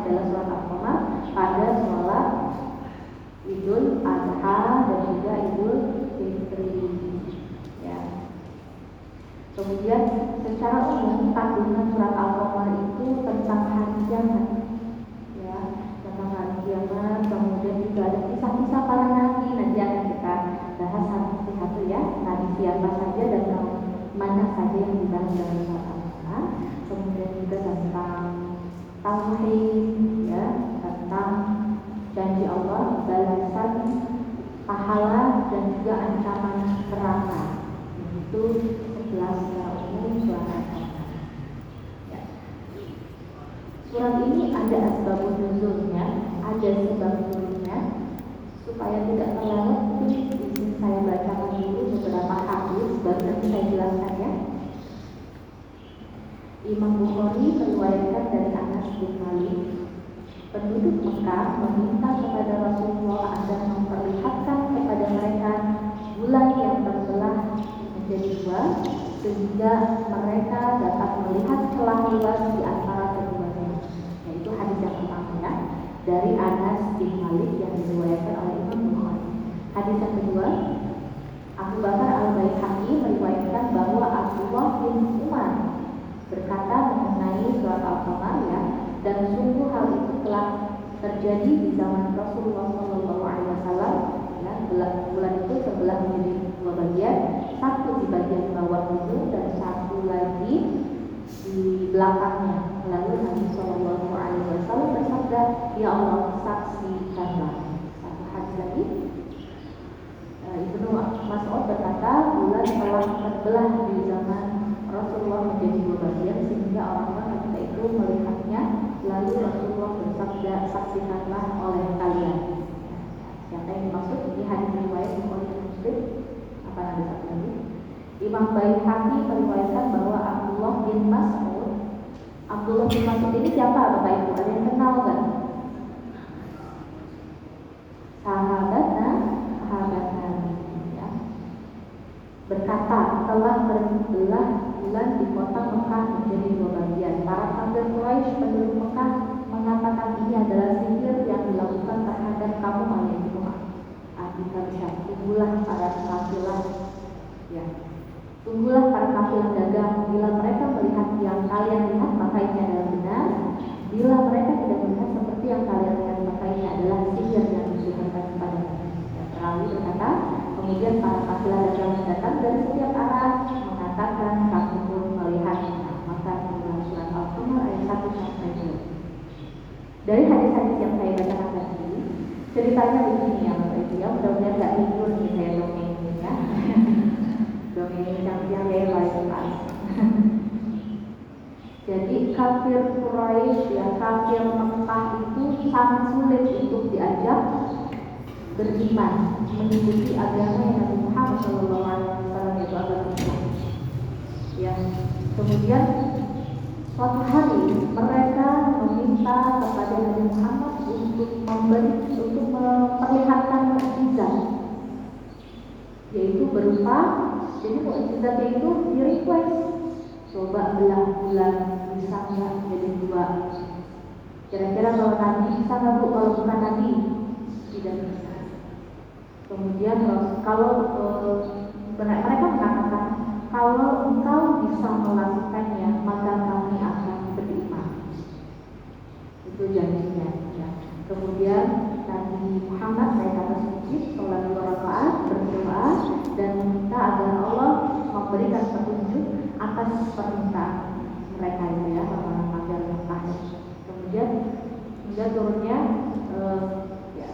adalah surat Al-Qamar pada sholat Idul Adha dan juga Idul Fitri. Ya. Kemudian secara umum kandungan surat Al-Qamar itu tentang hari kiamat, ya, tentang hari kiamat. Kemudian juga ada kisah-kisah para nabi. Nanti akan kita bahas satu-satu ya, nabi siapa saja dan mana saja yang dibahas dalam surat Al-Qamar. Kemudian juga tentang tauhid, ya, tentang janji Allah, balasan, pahala dan juga ancaman neraka. Itu 11 secara umum surat Al-Qamar. Ya. Surat ini ada asbabun nuzulnya, ada sebab turunnya. Supaya tidak terlambat, mungkin saya bacakan dulu beberapa hadis, baru nanti saya jelaskan ya. Imam Bukhari meriwayatkan dari Anas bin Malik, penduduk Mekah meminta kepada Rasulullah agar memperlihatkan kepada mereka bulan yang terbelah menjadi dua, sehingga mereka dapat melihat celah luas di antara keduanya. Yaitu hadis yang pertama ya, dari Anas bin Malik yang diriwayatkan oleh Imam Bukhari. Hadis yang kedua, Abu Bakar Al-Baihaqi meriwayatkan bahwa Abdullah bin Umar berkata mengenai surat Al-Qamar ya, dan sungguh hal itu telah terjadi di zaman Rasulullah SAW. Ya, bulan itu terbelah menjadi dua bagian, satu di bagian bawah itu dan satu lagi di belakangnya. Lalu Nabi SAW bersabda, ya Allah saksikanlah. Satu hadis lagi, Ibnu Mas'ud berkata, bulan telah terbelah di zaman Rasulullah menjadi dua bagian sehingga orang-orang ketika itu melihatnya. Lalu Rasulullah bersabda, saksikanlah oleh kalian. Siapa yang dimaksud? Ini hadis riwayat Bukhari dan Muslim. Apa ada satu lagi? Imam Baihaqi meriwayatkan bahwa Abdullah bin Mas'ud ini siapa Bapak Ibu? Ada yang kenal kan? Sahabat Nabi ya. Berkata, telah terbelah bulan di kota Mekah menjadi dua bagian. Para kafir Quraisy penduduk Mekah mengatakan ini adalah sihir yang dilakukan terhadap kamu Yahudi. Kita bisa tunggulah para kafilah, ya. Tunggulah para kafilah dagang. Bila mereka melihat yang kalian lihat, maka ini adalah benar. Bila mereka tidak melihat seperti yang kalian lihat, maka ini adalah sihir yang disuguhkan kepada mereka. Perawi berkata, kemudian para kafilah dagang datang dari setiap arah mengatakan, kami pun melihatnya. Maka inilah surat Al-Qamar ayat 1 sampai 2. Dari hadis-hadis yang saya bacakan tadi, ceritanya begini ya Bapak Ibu ya, mudah-mudahan nggak libur nih saya dongeng ya. Dongeng yang baik sekali. Jadi kafir Quraisy ya, kafir Mekah itu sangat sulit untuk diajak beriman, mengikuti agama yang Nabi Muhammad SAW itu agama Islam. Ya, kemudian suatu hari mereka meminta kepada Nabi Muhammad untuk memperlihatkan mukjizat, yaitu berupa, jadi mukjizatnya itu di request, coba belah bulan bisa nggak jadi dua. Kira-kira kalau Nabi bisa nggak Bu? Kalau bukan Nabi tidak bisa. Kemudian kalau mereka mengatakan, kalau engkau bisa melakukannya, maka kami akan beriman. Itu janjinya. Ya. Kemudian Nabi Muhammad naik ke atas bukit, sholat 2 rakaat, berdoa dan meminta agar Allah memberikan petunjuk atas permintaan mereka itu ya, orang-orang kafir Mekah. Kemudian hingga turunnya,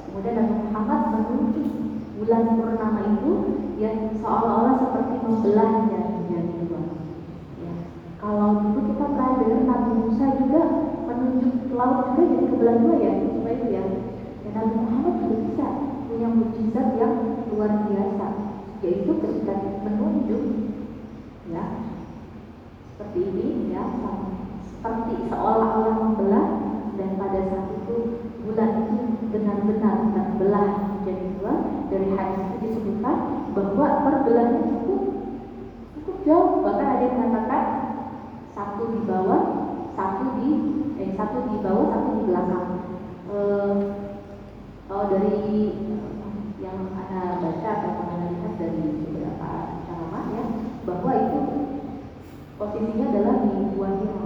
kemudian Nabi Muhammad menunjuk bulan purnama itu yang seolah-olah seperti membelahnya menjadi dua. Ya. Kalau dulu kita pernah dengar Nabi Musa juga menunjuk laut juga jadi kebelah dua ya, supaya itu ya. Dan Nabi Muhammad juga bisa punya mukjizat yang luar biasa, yaitu ketika menunjuk, ya, seperti ini ya, seperti seolah-olah membelah, dan pada saat itu bulan itu benar-benar terbelah menjadi dua. Dari hadis itu disebutkan bahwa perbelahnya cukup jauh, bahkan ada yang mengatakan satu di bawah, satu di bawah, satu di belakang. Kalau dari yang Anda baca atau Anda lihat dari beberapa ceramah ya, bahwa itu posisinya adalah di Gua Hira.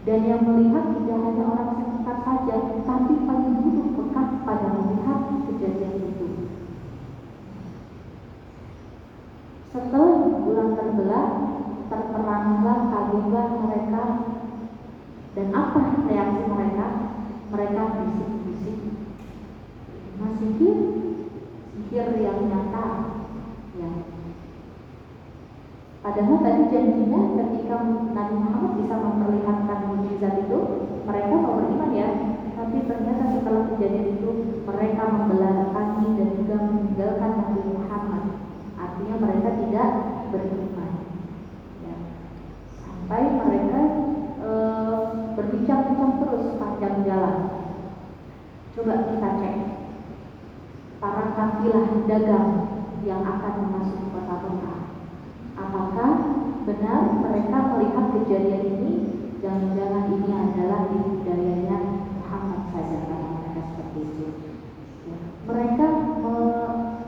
Dan yang melihat tidak hanya orang sekitar saja, tapi penduduk Mekah pada melihat kejadian itu. Setelah bulan terbelah, terperanglah, kagetlah mereka. Dan apa reaksi mereka? Mereka bisik-bisik. Sihir yang nyata. Ya. Padahal tadi janjinya ketika Nabi Muhammad bisa memperlihatkan mukjizat itu, mereka mau beriman ya. Tapi ternyata setelah kejadian itu, mereka membelah hati dan juga meninggalkan Nabi Muhammad. Artinya mereka tidak beriman. Ya. Sampai mereka berbincang-bincang terus sepanjang jalan. Coba kita cek para kafilah dagang yang akan memasuki kota Mekah. Apakah benar mereka melihat kejadian ini? Jangan-jangan ini adalah budayanya Muhammad saja, karena mereka seperti itu. Ya. Mereka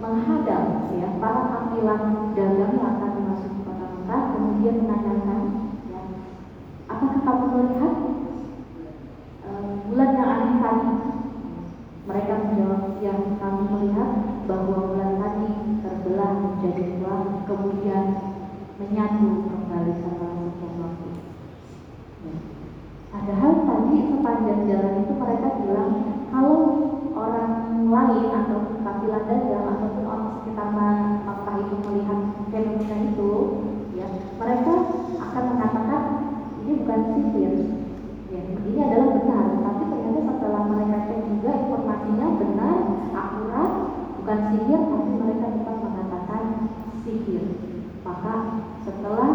menghadap ya para kafilah dagang yang akan memasuki kota Mekah, kemudian menanyakan, ya, apakah kamu melihat bulan yang aneh tadi? Mereka menjawab, ya, kami melihat bahwa bulan tadi terbelah menjadi dua, kemudian menyatu kembali setelah sekian waktu. Ya. Padahal tadi sepanjang jalan itu mereka bilang, kalau orang lain atau kafilah dagang ataupun orang sekitar Makkah itu melihat fenomena itu, ya, mereka akan mengatakan ini bukan sihir, ya, ini adalah benar. Tapi ternyata setelah mereka cek juga informasinya benar, akurat, bukan sihir, tapi mereka tetap mengatakan sihir. Maka setelah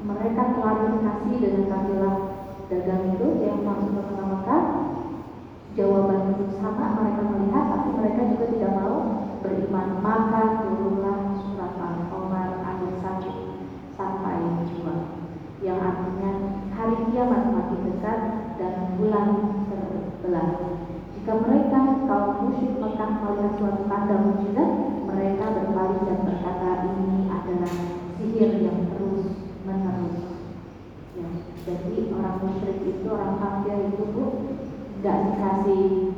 mereka klarifikasi dengan kafilah dagang itu yang masuk ke kota Mekah, jawaban itu sama, mereka melihat, tapi mereka juga tidak mau beriman. Maka turunlah surat Al-Qamar ayat 1 sampai 2, yang artinya hari kiamat makin dekat dan bulan terbelah. Jika mereka kaum musyrik Mekah melihat suatu tanda mukjizat, mereka berpaling dan berkata ini adalah sihir yang terus menerus. Ya, jadi orang musyrik itu, orang kafir itu nggak dikasih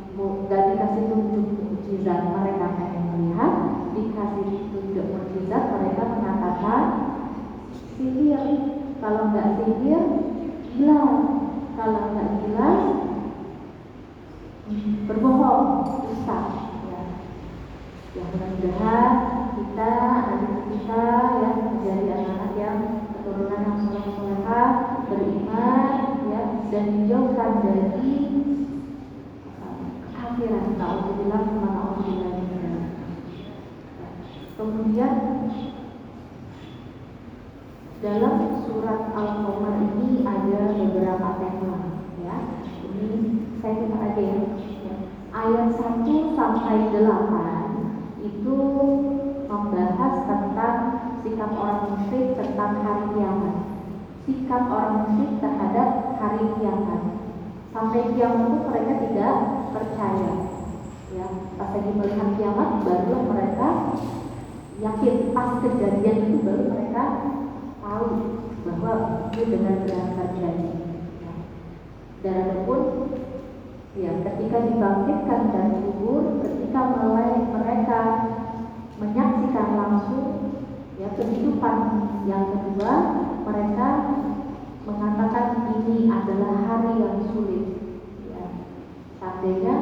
tunjuk mukjizat, mereka pengen melihat. Dikasih tunjuk mukjizat, mereka mengatakan sihir. Kalau nggak sihir, gila. Kalau nggak gila, berbohong, dusta. Ya, ya, mudah-mudahan kita, adik kita, ya, menjadi anak-anak yang keturunan yang soleh-solehah, beriman, ya, dan dijauhkan dari kekafiran. Ta'udzubillah, ma'udzubillah. Kemudian dalam surat Al-Qamar ini ada beberapa tema, ya. Ini saya kita aja ya. Ayat 1 sampai 8 itu membahas tentang sikap orang musyrik tentang hari kiamat. Sikap orang musyrik terhadap hari kiamat. Sampai kiamat itu mereka tidak percaya. Ya, pas lagi melihat kiamat barulah mereka yakin. Pas kejadian itu baru mereka tahu bahwa itu benar-benar terjadi. Ya. Dan adapun ya, ketika dibangkitkan dari kubur, ketika mereka menyaksikan langsung ya kehidupan yang kedua, mereka mengatakan ini adalah hari yang sulit. Ya. Seandainya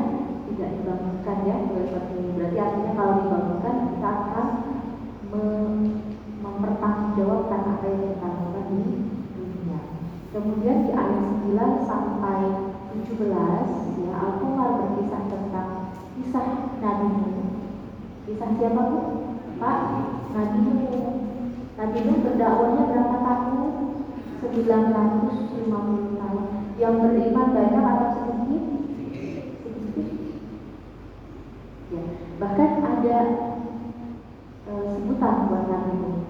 tidak dibangunkan ya seperti ini, berarti artinya kalau dibangunkan kita akan mempertanggungjawabkan apa yang kita lakukan di dunia. Kemudian di ayat 9 sampai 17 ya, Al-Qamar berkisah tentang kisah Nabi Nuh. Kisah siapa Bu? Pak? Nabi Nuh. Nabi Nuh berdakwahnya berapa tahun? 950 tahun. Yang beriman banyak atau sedikit? Sedikit. Ya, bahkan ada sebutan buat Nabi Nuh.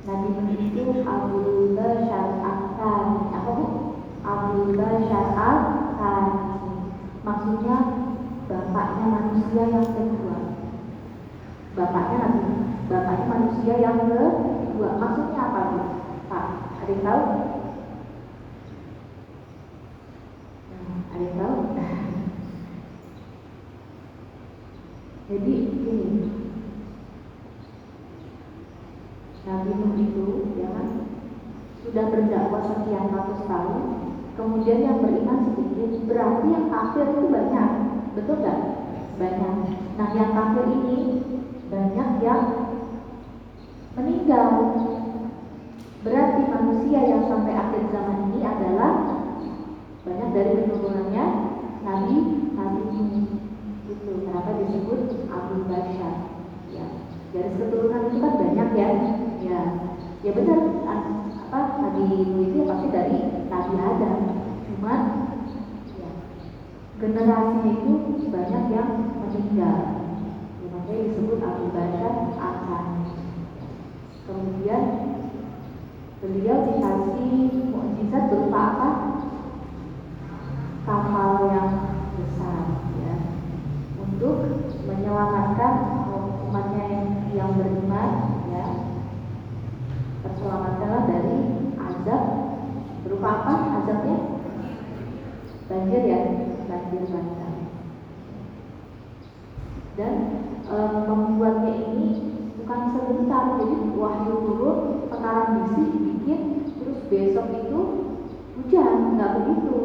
Nabi Nuh itu Abdul Bashar Al-Thani. Apa Bu? Abdul Bashar Al-Thani. akan. Maksudnya bapaknya manusia yang kedua. Bapaknya manusia yang kedua. Maksudnya apa Bu? Pak, ada yang tahu? Ada yang tahu? Jadi ini Nabi Nuh itu ya kan sudah berdakwah sekian ratus tahun, kemudian yang beriman sedikit, berarti yang kafir itu banyak, betul nggak? Banyak. Nah yang kafir ini banyak yang meninggal. Berarti manusia yang sampai akhir zaman ini adalah banyak dari keturunannya Nabi Nuh. Itu kenapa disebut Abu Bashar. Ya, garis keturunan itu kan banyak ya. Ya benar. Nabi Nuh itu pasti dari Nabi Adam. Cuman ya, generasinya itu banyak yang meninggal. Ya, makanya disebut Abu Bashar akan. Kemudian beliau dikasih mukjizat berupa apa? Kapal yang besar ya, untuk menyelamatkan umatnya yang beriman ya. Terselamatkanlah dari azab berupa apa azabnya? Banjir ya, banjir bandang. Dan membuatnya ini bukan sebentar, jadi wahyu turun, sekarang bikin, terus besok itu hujan, nggak begitu.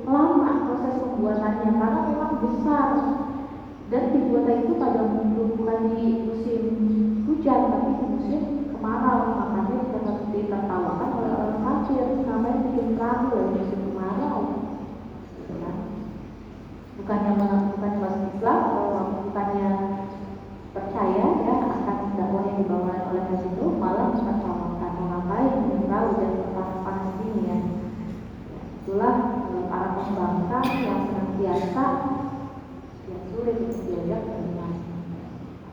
Lama proses pembuatannya karena memang besar dan dibuatnya itu pada bukan di musim hujan tapi di musim kemarau, makanya ditertawakan oleh orang kafir namanya bikin perahu di musim kemarau, gitu kan? Bukannya masuk Islam, bukannya percaya ya akan dakwah yang dibawa oleh Nabi itu, malah mentertawakan mau ngapain bikin perahu dan panas ini ya. Itulah para pembangsa yang senantiasa yang sulit untuk diajak beriman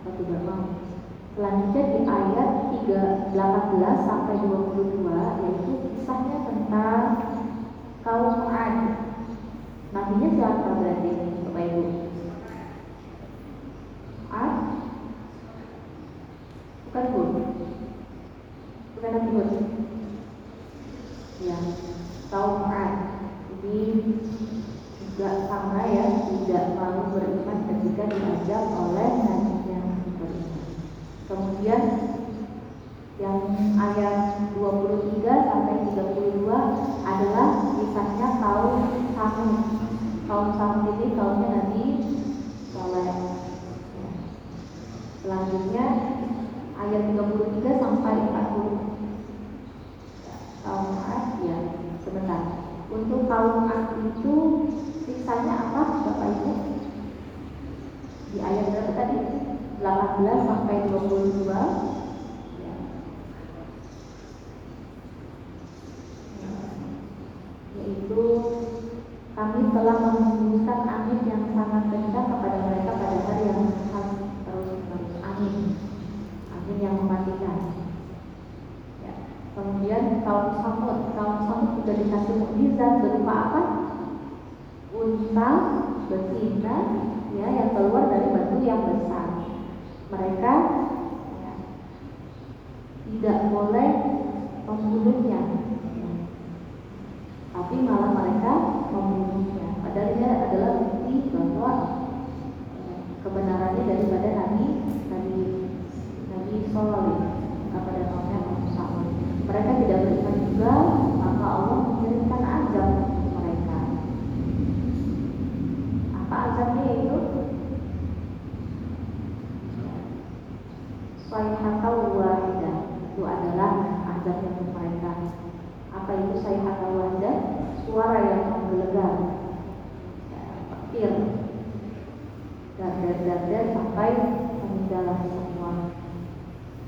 atau tidak mau. Selanjutnya di ayat 18 sampai 22 yaitu kisahnya tentang kaum Ad. Nabinya siapa berarti Bapak Ibu? Ad? Bukan Hud? Bukan Nabi Hud? Ya, kaum Ad. Jadi juga sama ya, tidak mau beriman ketika diajak oleh Nabi yang beriman. Kemudian yang ayat 23 sampai 32 adalah kisahnya kaum Samud. Kaum Samud ini kaumnya Nabi Saleh. Selanjutnya ayat 33 sampai 40. Kaum Ad ya, sebentar. Untuk kaum Ad itu siksanya apa Bapak Ibu? Di ayat berapa tadi? 18 sampai 22 ya. Yaitu kami telah menghembuskan angin yang sangat kencang kepada mereka pada hari yang terus angin yang mematikan ya. Kemudian kaum Samud juga dikasih mukjizat berupa apa? Unta betina ya yang keluar dari batu yang besar. Mereka ya, tidak boleh membunuhnya ya, tapi malah mereka membunuhnya. Padahal dia adalah bukti bahwa kebenarannya daripada Nabi Shalih kepada kaumnya kaum Samud. Mereka tidak beriman juga, maka Allah mengirimkan azab untuk mereka. Apa azabnya itu? Sayhatan wahidah. Itu adalah azabnya untuk mereka. Apa itu sayhatan wahidah? Suara yang menggelegar, petir, dar sampai meninggallah semua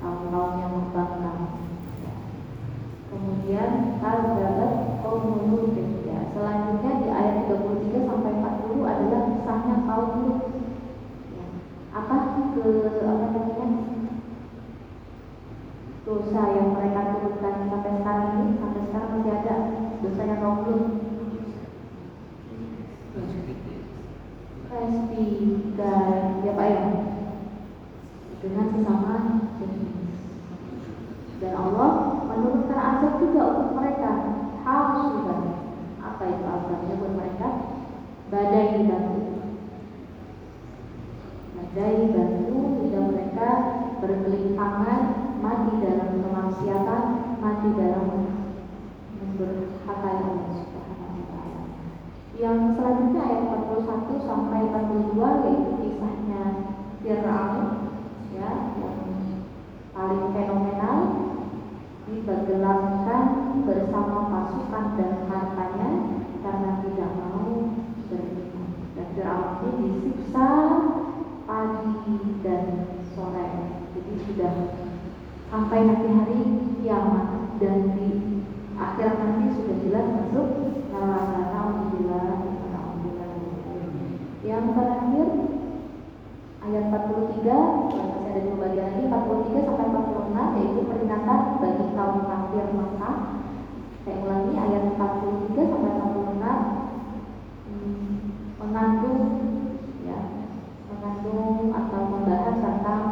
kaum yang membangkang. Kemudian kadzdzab qaum Lut ya. Selanjutnya di ayat 33 sampai 40 adalah kisahnya kaum Lut. Ya. Apa namanya? Dosa yang mereka turunkan sampai sekarang ini, sampai sekarang masih ada dosanya kaum Lut. bersama jenis. Dan Allah menurunkan azab juga untuk mereka. Hasuban. Apa itu azabnya buat mereka? Badai batu. Badai batu hingga mereka bergelimpangan, mati dalam kemaksiatan, mati dalam berhakai Allah Subhanahu wa taala. Yang selanjutnya ayat 41 sampai 42 yaitu kisahnya Fir'aun, ya, yang paling fenomenal, ditenggelamkan bersama pasukan dan hartanya karena tidak mau beriman. Dan Fir'aun ini disiksa pagi dan sore. Jadi sudah sampai nanti hari kiamat dan di akhir nanti sudah jelas masuk neraka. Alhamdulillah. Yang terakhir ayat 43, masih ada dua bagian lagi, 43 sampai 46 yaitu peringatan bagi kaum kafir Makkah. Saya ulangi ayat 43 sampai 46 mengandung atau membahas tentang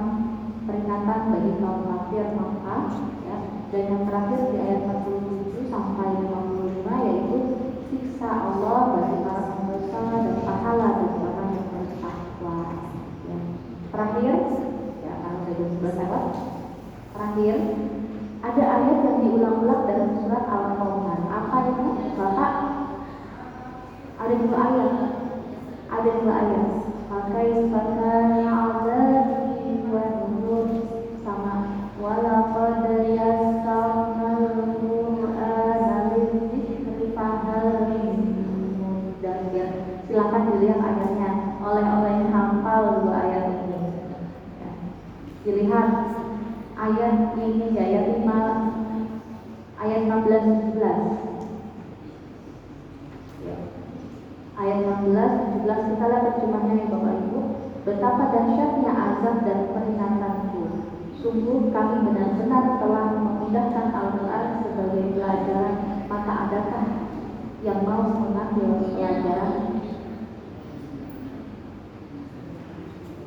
peringatan bagi kaum kafir Makkah, ya. Dan yang terakhir di ayat 47 sampai 55 yaitu siksa Allah bagi para pendosa dan pahala bagi orang yang bertakwa. Ya. Terakhir, ya kalau saya sudah lewat. Terakhir, ada ayat yang diulang-ulang dalam surat Al-Qamar. Apa itu, Bapak? Ada dua ayat. Fakaifa kana 'adzabi wa nuzur, sama walaqad yassarnal Qur'ana lidzikri fahal min muddakir. Silakan dilihat ayatnya, oleh-oleh hafal dua ayat ini. Ya. Dilihat ayat ini, ayat 5, ayat 16-17. Ayat 16-17 kita lihat terjemahnya ya Bapak Ibu. Betapa dahsyatnya azab dan peringatanku. Sungguh kami benar-benar telah memudahkan Al-Quran sebagai pelajaran. Maka adakah yang mau mengambil pelajaran?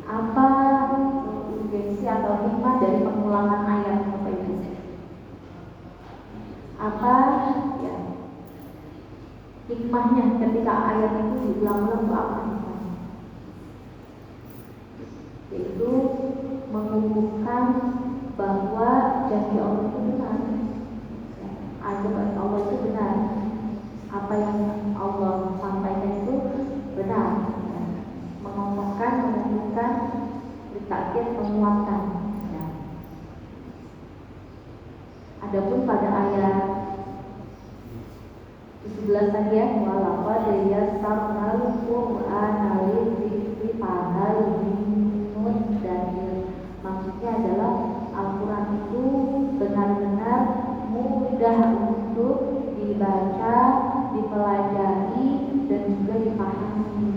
Apa urgensi atau hikmah dari pengulangan ayat Bapak Ibu? Apa ya hikmahnya ketika ayat itu diulang-ulang? Apa hikmahnya? Yaitu mengukuhkan bahwa janji Allah itu benar, ajaran Allah itu benar, apa yang Allah sampaikan itu benar, mengukuhkan, menunjukkan, ditakkid, menguatkan. Adapun pada ayat 11 tadi ya, walaqad yassarnal Qur'ana lidzikri fahal min muddakir. Maksudnya adalah Al-Quran itu benar-benar mudah untuk dibaca, dipelajari, dan juga dipahami.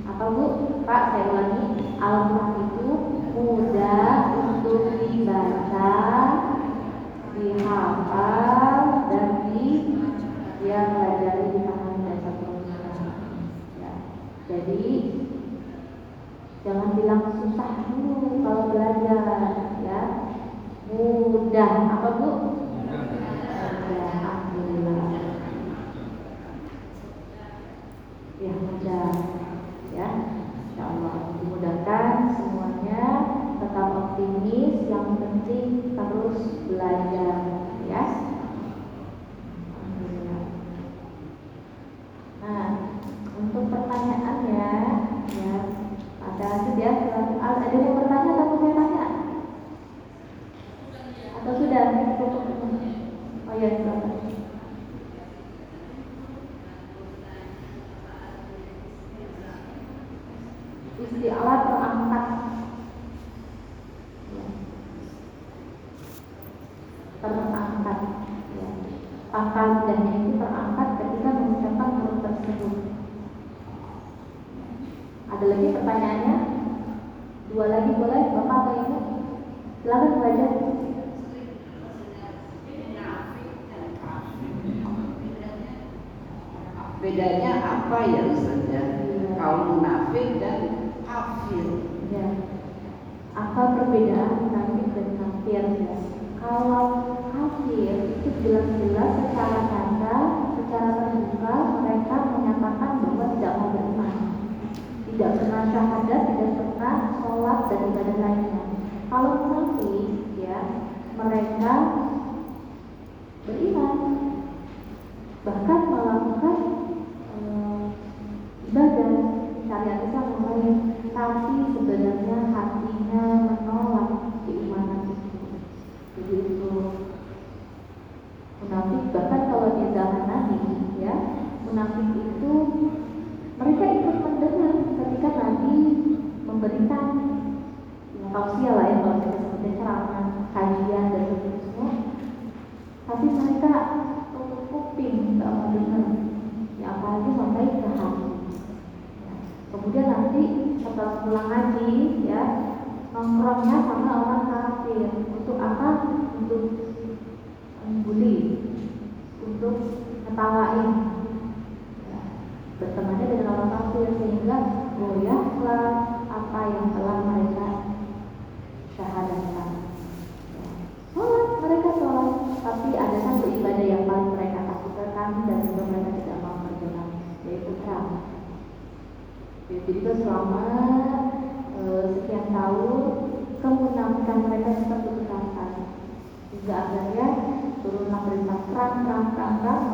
Apa Bu? Pak, saya ulangi, Al-Quran itu mudah untuk dibaca, dihafal, dan pelajari, dipahami, dan seterusnya. Ya. Jadi jangan bilang susah dulu kalau belajar, ya. Mudah. Apa Bu? Ya, alhamdulillah. Ya, mudah. Ya, insyaallah dimudahkan semuanya. Tetap optimis. Yang penting terus belajar, ya. Alhamdulillah. Nah, untuk pertanyaannya, ya. Ada yang bertanya atau saya tanya? Atau sudah? Oh ya, silakan. Isti'ala terangkat. Ya. Terangkat. Ya. Pangkal lidahnya itu terangkat ketika mengucapkan huruf tersebut. Ada lagi pertanyaannya? Dua lagi boleh, Bapak atau Ibu? Silakan belajar. Bedanya apa ya Ustaz ya? Kaum munafik dan kafir. Ya. Apa perbedaan munafik dan kafir ya? Kalau kafir itu jelas-jelas secara nyata, secara terbuka mereka menyatakan bahwa tidak mau beriman, tidak pernah syahadat, tidak pernah sholat dan ibadah lainnya. Kalau munafik ya, mereka beriman, bahkan melakukan ibadah syariat Islam yang lain, tapi sebenarnya hatinya menolak keimanan itu. Jadi itu munafik. Bahkan kalau di zaman Nabi ya, munafik itu mereka ikut mendengar ketika Nabi memberikan tausiah lah ya, kalau kita sebutnya ceramah, kajian dan seterusnya, tapi mereka tutup kuping, nggak mau dengar ya, apalagi sampai ke hati. Kemudian nanti setelah pulang ngaji ya, nongkrongnya sama orang kafir. Untuk apa? Untuk membuli, untuk ngetawain ya, bertemannya dengan orang kafir, sehingga goyahlah apa yang telah mereka syahadatkan ya. Mereka sholat, tapi ada satu ibadah yang paling mereka takutkan dan juga mereka tidak mau kerjakan, yaitu perang. Jadi itu selama sekian tahun kemunafikan mereka seperti terasa, hingga akhirnya turunlah perintah perang,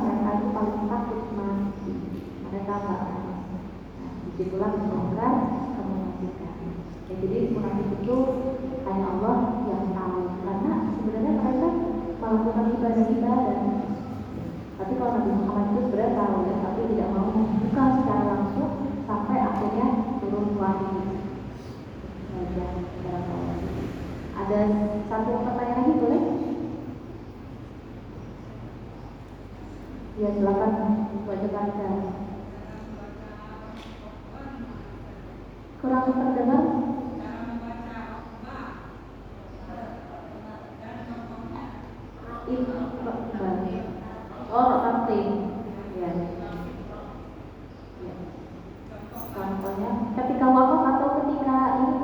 mereka itu paling takut mati, mereka nggak mau. Nah, disitulah dibongkar kemunafikan. Ya, jadi munafik itu hanya Allah yang tahu, karena sebenarnya mereka melakukan ibadah, tapi kalau Nabi Muhammad itu sebenarnya tahu ya, tapi tidak mau membuka secara langsung sampai akhirnya turun wahyu. Ada satu pertanyaan lagi boleh? Ya silakan baca. Kurang terdengar? Oh, penting. Ya. Contohnya ketika wakaf atau ketika ini,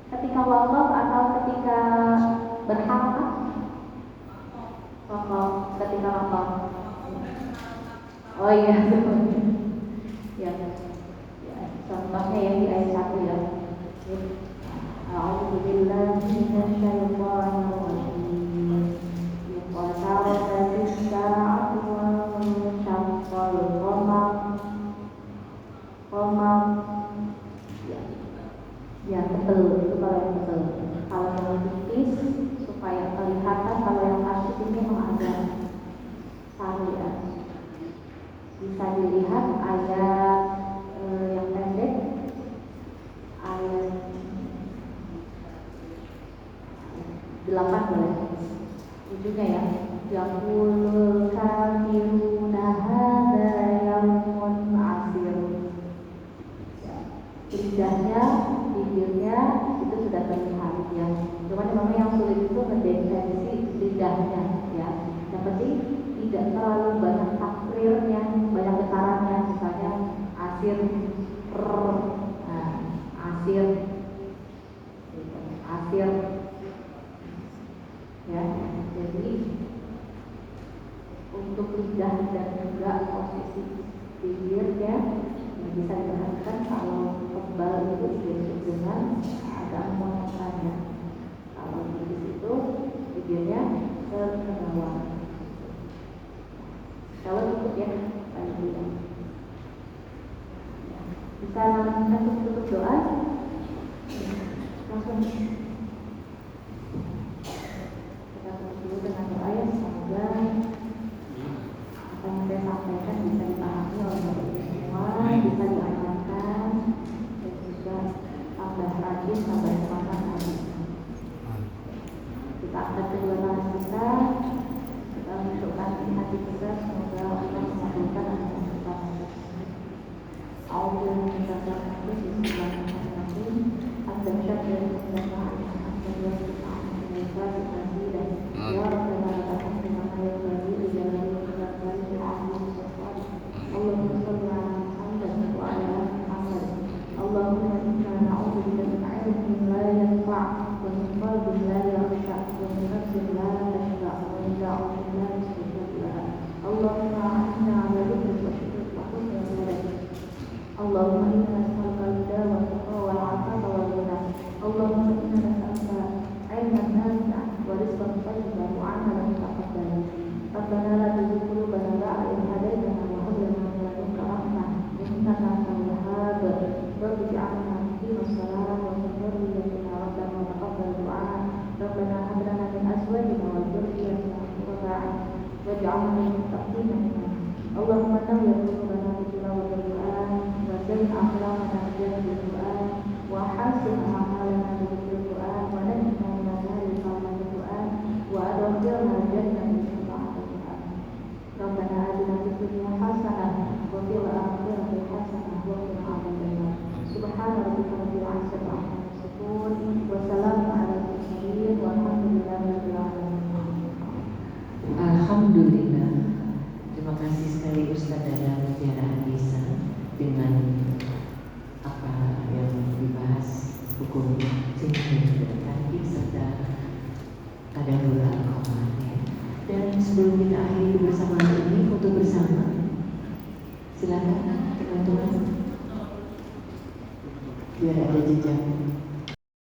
ketika wakaf atau ketika berharap, wakaf ketika wakaf. Oh iya, ya. Contohnya yang di ayat 1 ya. A'udzubillahi minasyaitonir rajim. Yaqtarabati as-sa'atu wa insyaqqal qamar. Ya betul, itu kalau yang betul. Kalau yang tipis supaya kelihatan, kalau yang kasih ini memang ada saru ya. Bisa dilihat ayat yang pendek, ayat 8 boleh. Ujungnya ya. Yaqulul kafiruna hadza yaumun asir. Lidahnya, bibirnya itu sudah terlihat ya. Cuman memang yang sulit itu mendeteksi lidahnya ya. Yang penting tidak terlalu banyak takrirnya, banyak getarannya, misalnya asir, asir, asir ya. Jadi untuk lidah dan juga posisi bibir ya, bisa diperhatikan kalau tebal itu identik dengan agak menguatkannya. Kalau di situ bibirnya ke bawah. Kalau ikut ya, bisa langsung tutup doa, langsung kita tutup dulu dengan doa ya. Semoga apa yang saya sampaikan bisa dipahami oleh kita semua, bisa diamalkan dan juga tambah rajin, tambah semangat lagi. Kita angkat kedua tangan kita masukkan di hati kita, semoga Allah mengabulkan apa yang kita mohon. Allah mengucapkan Bismillahirrahmanirrahim. Allahumma inna na'udzubika min 'ilmin la yanfa' Allahumma inna nas'aluka al-huda wal tuqa wal 'afafa wal ghina. Allahumma inna nas'aluka ilman nafi'an wa rizqan thayyiban wa 'amalan mutaqabbalan. Rabbana la tuzigh qulubana ba'da idh hadaytana wa hab lana min ladunka rahmah innaka antal wahhab. Rabbi ij'alna muqimas salati wa min dhurriyyatina rabbana taqabbal du'a. Rabbana hab lana min azwajina wa dhurriyyatina qurrata a'yun waj'alna lil muttaqina imama. Allahumma nawwir qulubana bi tilawatil Qur'an wa zayyinna akhlaqana bi tilawatil Qur'an wa hasin a'malana bi tilawatil Qur'an wa najjina min an-nar bi tilawatil Qur'an wa adkhilna al-jannah bi shafa'atil Qur'an. Rabbana atina fid dunya hasanah wa fil akhirati hasanah wa qina adzabannar. Subhana rabbika rabbil izzati amma yasifun wa salamun 'alal mursalin walhamdulillahi rabbil alamin. Alhamdulillah. Terima kasih sekali Ustaz Dada Mutiara Anissa dengan apa yang dibahas hukum cincin dan kaki serta tadabur al-Quran ya. Dan sebelum kita akhiri kebersamaan ini, foto bersama. Silakan teman-teman biar ada jejak.